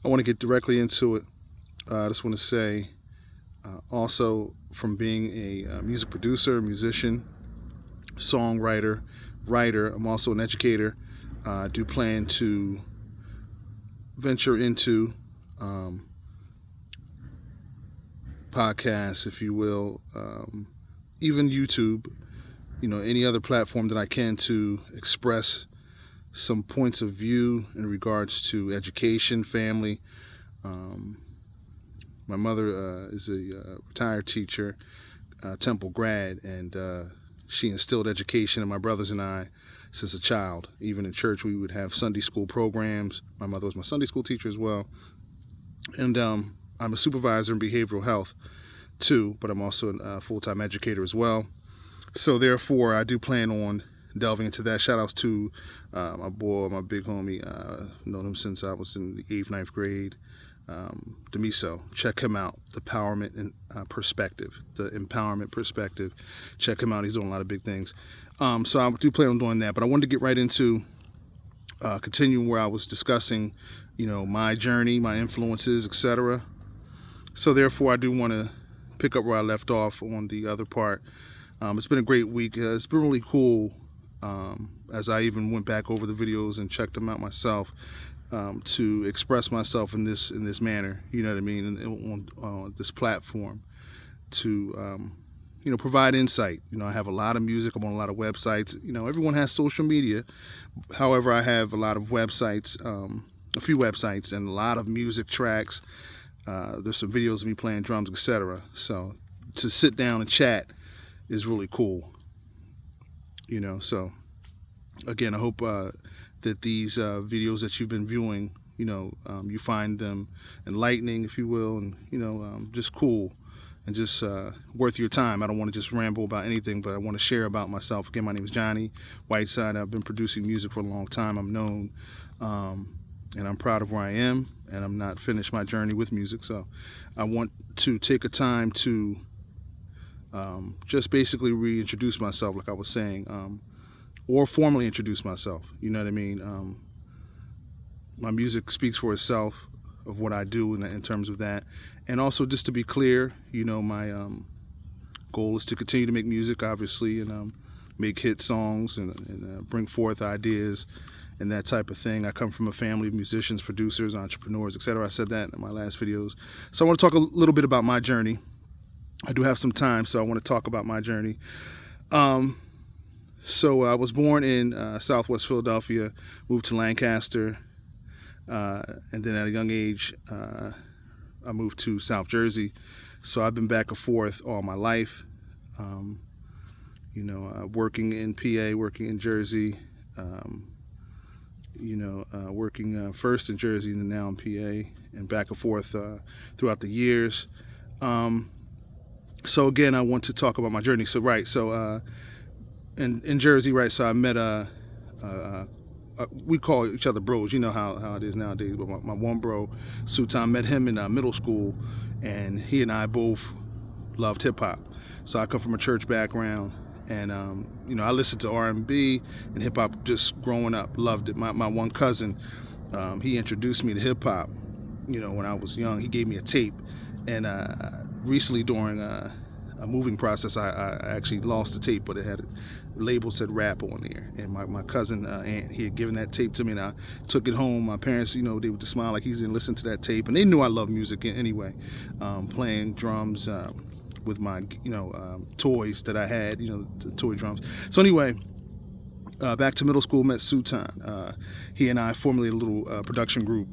I want to get directly into it. I just want to say, also from being a music producer, musician, songwriter, writer, I'm also an educator. I do plan to venture into um, podcasts, if you will, even YouTube, any other platform that I can to express some points of view in regards to education, family. Um, my mother is a retired teacher, Temple grad, and she instilled education in my brothers and I since a child. Even in church, we would have Sunday school programs. My mother was my Sunday school teacher as well. And I'm a supervisor in behavioral health too, but I'm also a full-time educator as well. So therefore, I do plan on delving into that. Shout outs to my boy, my big homie. Known him since I was in the 8th, 9th grade. Demiso. Check him out. The empowerment and perspective. The empowerment perspective. Check him out. He's doing a lot of big things. So I do plan on doing that. But I wanted to get right into continuing where I was discussing, my journey, my influences, etc. So therefore, I do want to pick up where I left off on the other part. It's been a great week. It's been really cool. As I even went back over the videos and checked them out myself, to express myself in this manner, you know what I mean, and on this platform, to provide insight. I have a lot of music. I'm on a lot of websites. Everyone has social media. However, I have a lot of websites, a few websites, and a lot of music tracks. There's some videos of me playing drums, etc. So to sit down and chat is really cool. So again, I hope that these videos that you've been viewing, you find them enlightening, if you will, and just cool and just worth your time. I don't want to just ramble about anything, but I want to share about myself. Again, my name is Johnny Whiteside. I've been producing music for a long time. I'm known, and I'm proud of where I am, and I'm not finished my journey with music. So I want to take a time to just basically reintroduce myself, like I was saying, or formally introduce myself. You know what I mean? My music speaks for itself of what I do in terms of that. And also, just to be clear, my goal is to continue to make music, obviously, and make hit songs and bring forth ideas and that type of thing. I come from a family of musicians, producers, entrepreneurs, etc. I said that in my last videos. So I want to talk a little bit about my journey. I do have some time, so I want to talk about my journey. So I was born in Southwest Philadelphia, moved to Lancaster, and then at a young age, I moved to South Jersey. So I've been back and forth all my life, working in PA, working in Jersey, working first in Jersey and then now in PA, and back and forth throughout the years. So again, I want to talk about my journey. So in Jersey, right? So I met we call each other bros. You know how it is nowadays. But my one bro, Sultan, met him in middle school, and he and I both loved hip hop. So I come from a church background, and I listened to R&B and hip hop just growing up. Loved it. My one cousin, he introduced me to hip hop. When I was young, he gave me a tape, and recently during a moving process, I actually lost the tape, but it had a label said rap on there. And my cousin, Aunt, he had given that tape to me, and I took it home. My parents, they would just smile like he's didn't listen to that tape, and they knew I loved music anyway. Playing drums with my, toys that I had, the toy drums. So anyway, back to middle school, met Sultan. He and I formulated a little production group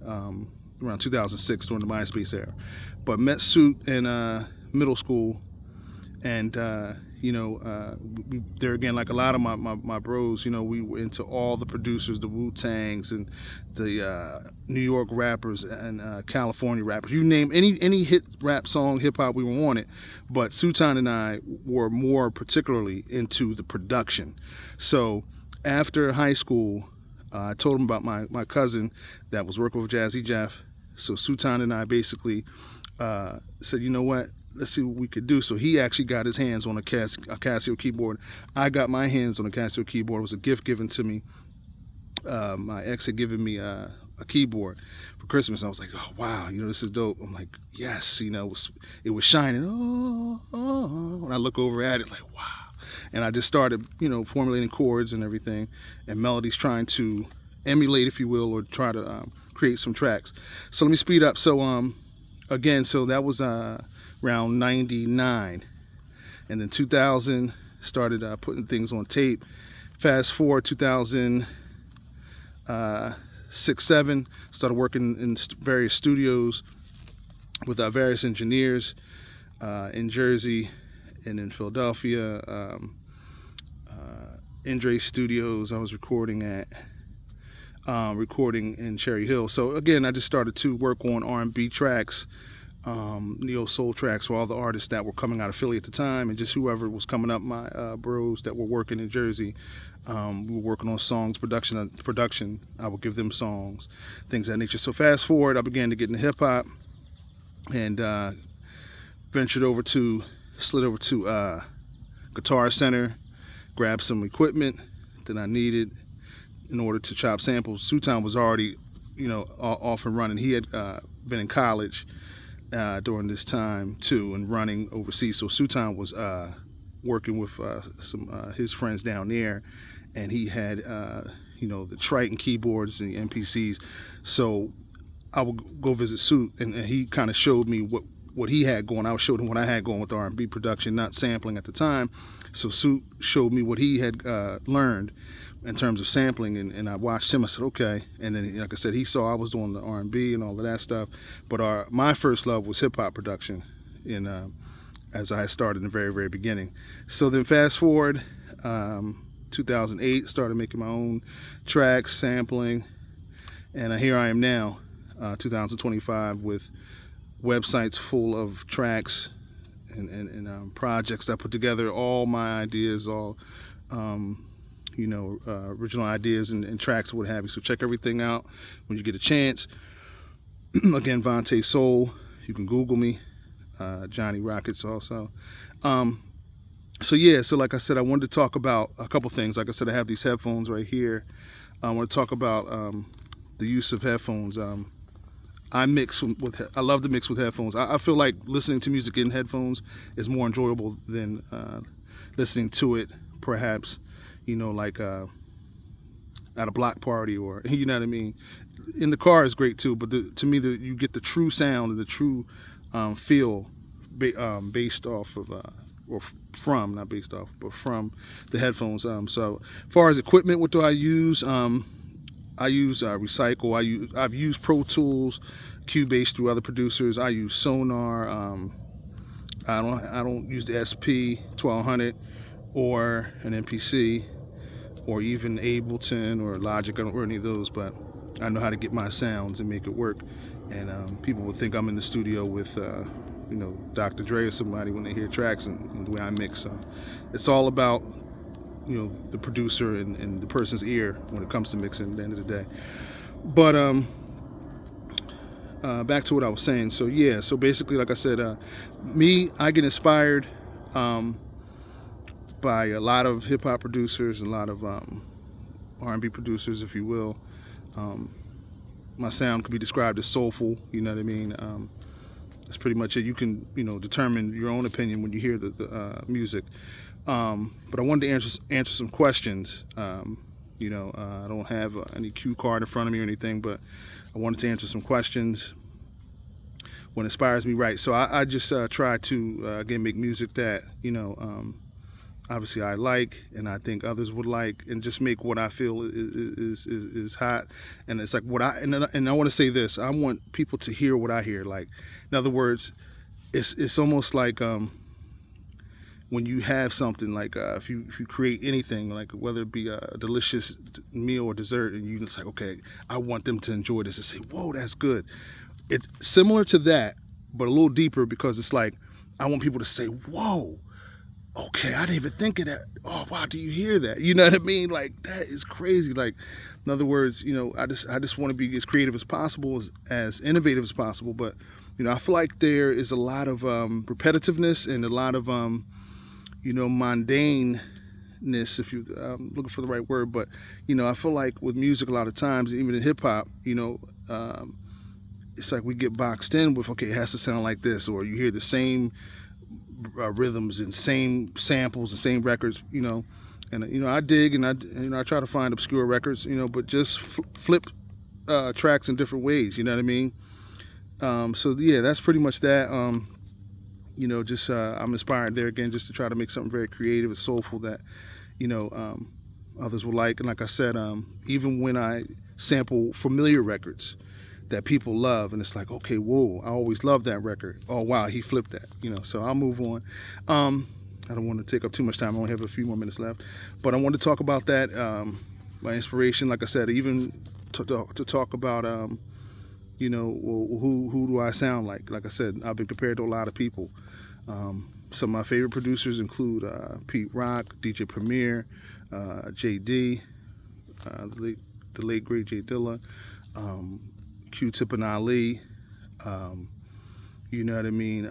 around 2006 during the MySpace era. But met Sut in middle school, and there again, like a lot of my bros, we were into all the producers, the Wu-Tangs and the New York rappers and California rappers. You name any hit rap song, hip hop, we were on it. But Sultan and I were more particularly into the production. So after high school, I told him about my cousin that was working with Jazzy Jeff. So Sultan and I basically said, you know what, let's see what we could do. So he actually got his hands on a Casio keyboard. I got my hands on a Casio keyboard. It was a gift given to me. My ex had given me a keyboard for for Christmas. I was like, oh wow, you know, this is dope. I'm like, yes, you know, it was shining. Oh, oh. When I look over at it, like, wow. And I just started, you know, formulating chords and everything, and melodies, trying to emulate, if you will, or try to create some tracks. So let me speed up. So again, so that was around 99, and then 2000 started putting things on tape. Fast forward 2006-7, started working in various studios with various engineers in Jersey and in Philadelphia. Indre Studios I was recording at, recording in Cherry Hill. So again, I just started to work on R&B tracks, neo soul tracks for all the artists that were coming out of Philly at the time, and just whoever was coming up, my bros that were working in Jersey. We were working on songs, production. I would give them songs, things of that nature. So fast forward, I began to get into hip hop, and slid over to Guitar Center, grabbed some equipment that I needed in order to chop samples. Sutan was already, you know, off and running. He had been in college during this time too, and running overseas. So Sutan was working with some his friends down there, and he had you know, the Triton keyboards and the MPCs. So I would go visit Suit, and he kind of showed me what he had going. I showed him what I had going with R&B production, not sampling at the time. So Suit showed me what he had learned in terms of sampling, and I watched him. I said, okay. And then, like I said, he saw I was doing the R&B and all of that stuff. But my first love was hip hop production, as I started in the very, very beginning. So then fast forward, 2008, started making my own tracks, sampling, and here I am now, 2025, with websites full of tracks and projects that I put together, all my ideas, all you know, original ideas and tracks and what have you. So check everything out when you get a chance. Again, Vante Soul. You can Google me. Johnnie Rockets also. So yeah, so like I said, I wanted to talk about a couple things. Like I said, I have these headphones right here. I want to talk about the use of headphones. I love to mix with headphones. I feel like listening to music in headphones is more enjoyable than listening to it, perhaps, you know, like at a block party, or, you know what I mean. In the car is great too, but to me, you get the true sound and the true feel based off of, or from, not based off, but from the headphones. So as far as equipment, what do I use? I use Recycle. I've used Pro Tools, Cubase through other producers. I use Sonar. I don't use the SP 1200 or an MPC, or even Ableton or Logic. I don't wear any of those, but I know how to get my sounds and make it work. And people would think I'm in the studio with you know, Dr. Dre or somebody when they hear tracks and the way I mix. So it's all about, you know, the producer and the person's ear when it comes to mixing at the end of the day. But back to what I was saying. So yeah, so basically, like I said, I get inspired by a lot of hip-hop producers, a lot of R&B producers, if you will. My sound could be described as soulful, you know what I mean. That's pretty much it. You can, you know, determine your own opinion when you hear the music. But I wanted to answer some questions. You know, I don't have any cue card in front of me or anything, but I wanted to answer some questions. What inspires me, right? So I just try to again make music that, you know, obviously I like and I think others would like, and just make what I feel is hot. And it's like what and I want to say this: I want people to hear what I hear. Like, in other words, it's almost like when you have something like if you create anything, like whether it be a delicious meal or dessert, and you just like, okay, I want them to enjoy this and say, whoa, that's good. It's similar to that, but a little deeper, because it's like I want people to say, whoa, okay, I didn't even think of that. Oh wow, do you hear that? You know what I mean? Like, that is crazy. Like, in other words, you know, I just want to be as creative as possible, as innovative as possible. But, you know, I feel like there is a lot of repetitiveness and a lot of you know, mundaneness, if you looking for the right word. But, you know, I feel like with music, a lot of times, even in hip hop, you know, it's like we get boxed in with, okay, it has to sound like this, or you hear the same rhythms and same samples and same records, you know. And you know, I dig, and I try to find obscure records, you know, but just flip tracks in different ways, you know what I mean. So yeah, that's pretty much that. You know, just I'm inspired there again, just to try to make something very creative and soulful that, you know, others will like. And like I said, even when I sample familiar records that people love, and it's like, okay, whoa, I always loved that record. Oh wow, he flipped that, you know. So I'll move on. I don't want to take up too much time. I only have a few more minutes left, but I want to talk about that. My inspiration, like I said, even to talk about, you know, well, who do I sound like? Like I said, I've been compared to a lot of people. Some of my favorite producers include Pete Rock, DJ Premier, JD, the late great J Dilla, Q-Tip and Ali, you know what I mean,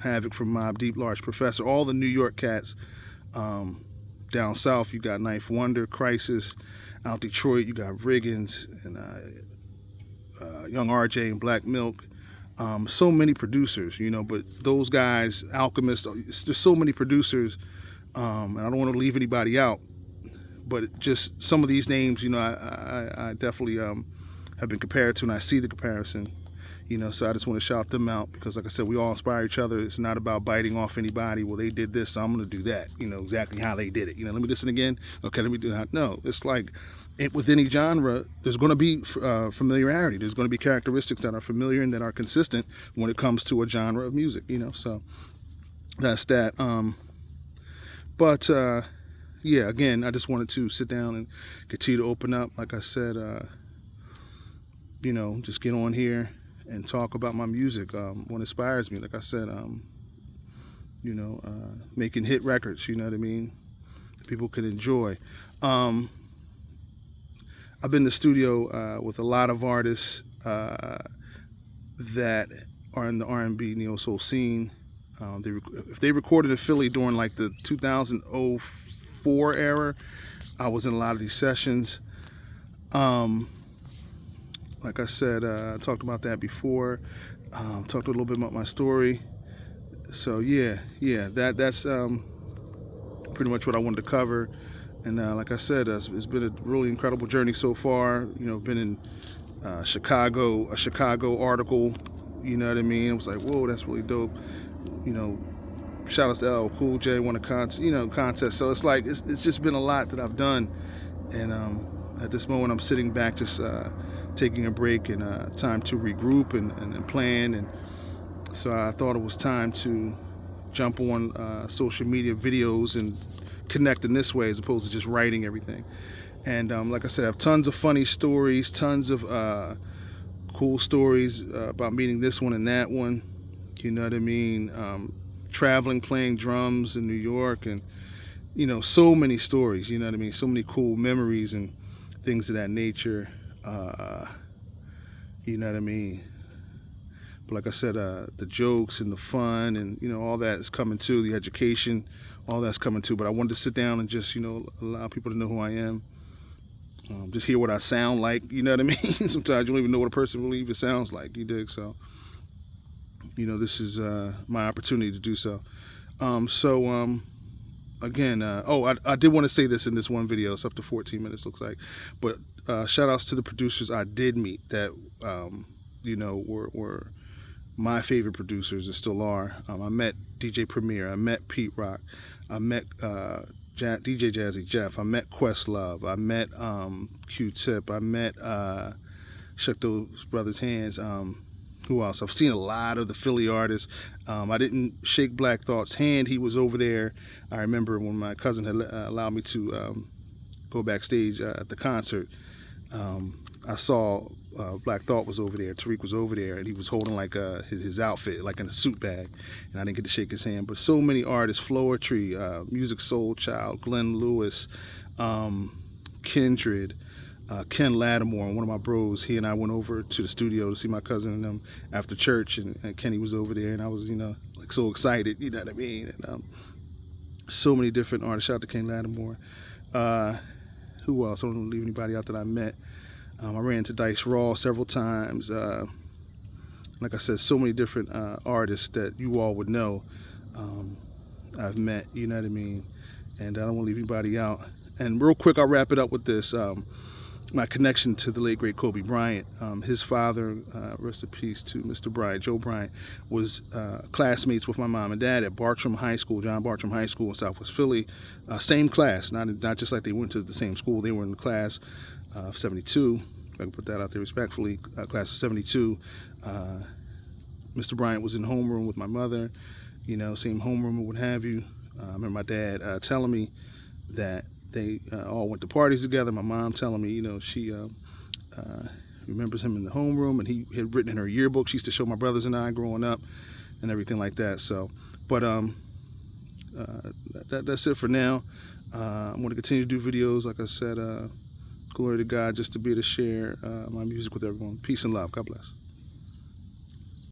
Havoc from Mobb Deep, Large Professor, all the New York cats. Down south, you got Knife Wonder, Crisis. Out Detroit, you got Riggins and Young RJ and Black Milk. So many producers, you know, but those guys, Alchemist, there's so many producers, and I don't want to leave anybody out, but just some of these names, you know, I definitely have been compared to, and I see the comparison, you know, so I just want to shout them out, because like I said, we all inspire each other. It's not about biting off anybody. Well, they did this, so I'm going to do that, you know, exactly how they did it. You know, let me listen again. Okay, let me do that. No, it's like, with any genre, there's going to be familiarity. There's going to be characteristics that are familiar and that are consistent when it comes to a genre of music, you know. So that's that. But yeah, again, I just wanted to sit down and continue to open up. Like I said, you know, just get on here and talk about my music, what inspires me. Like I said, you know, making hit records, you know what I mean, people can enjoy. I've been in the studio with a lot of artists that are in the R&B neo soul scene. If they recorded in Philly during like the 2004 era, I was in a lot of these sessions. Like I said, I talked about that before. Talked a little bit about my story. So yeah, that's pretty much what I wanted to cover. And like I said, it's been a really incredible journey so far. You know, been in Chicago, a Chicago article, you know what I mean? It was like, whoa, that's really dope. You know, shout outs to LL Cool J, won a contest. So it's like, it's just been a lot that I've done. And at this moment, I'm sitting back, just taking a break and time to regroup and plan. And so I thought it was time to jump on social media videos and connect in this way, as opposed to just writing everything. And like I said, I have tons of funny stories, tons of cool stories about meeting this one and that one, you know what I mean, traveling, playing drums in New York, and you know, so many stories, you know what I mean, so many cool memories and things of that nature, you know what I mean. But like I said, the jokes and the fun and, you know, all that is coming too, the education, all that's coming too. But I wanted to sit down and just, you know, allow people to know who I am. Just hear what I sound like, you know what I mean? Sometimes you don't even know what a person really even sounds like, you dig? So, you know, this is my opportunity to do so. Again, I did want to say this in this one video. It's up to 14 minutes, looks like. But shout outs to the producers I did meet that, you know, were my favorite producers and still are. I met DJ Premier, I met Pete Rock, I met DJ Jazzy Jeff, I met Questlove, I met Q-Tip, I met Shook Those Brothers' Hands. Who else? I've seen a lot of the Philly artists. I didn't shake Black Thought's hand. He was over there. I remember when my cousin had allowed me to go backstage at the concert. I saw Black Thought was over there, Tariq was over there, and he was holding like his outfit, like in a suit bag, and I didn't get to shake his hand. But so many artists, Floetry, Music Soul Child, Glenn Lewis, Kindred, Ken Lattimore, one of my bros, he and I went over to the studio to see my cousin and them after church, and Kenny was over there, and I was, you know, like so excited, you know what I mean? And so many different artists. Shout out to Ken Lattimore. Who else? I don't want to leave anybody out that I met. I ran into Dice Raw several times. Like I said, so many different artists that you all would know I've met, you know what I mean? And I don't want to leave anybody out. And real quick, I'll wrap it up with this. My connection to the late great Kobe Bryant. His father, rest in peace to Mr. Bryant, Joe Bryant, was classmates with my mom and dad at Bartram High School, John Bartram High School in Southwest Philly. Same class, not just like they went to the same school. They were in the class of 72. If I can put that out there respectfully, class of 72. Mr. Bryant was in homeroom with my mother, you know, same homeroom or what have you. I remember my dad telling me that they all went to parties together. My mom telling me, you know, she remembers him in the homeroom, and he had written in her yearbook. She used to show my brothers and I growing up and everything like that. So, but that's it for now. I'm going to continue to do videos, like I said, glory to God, just to be able to share my music with everyone. Peace and love. God bless.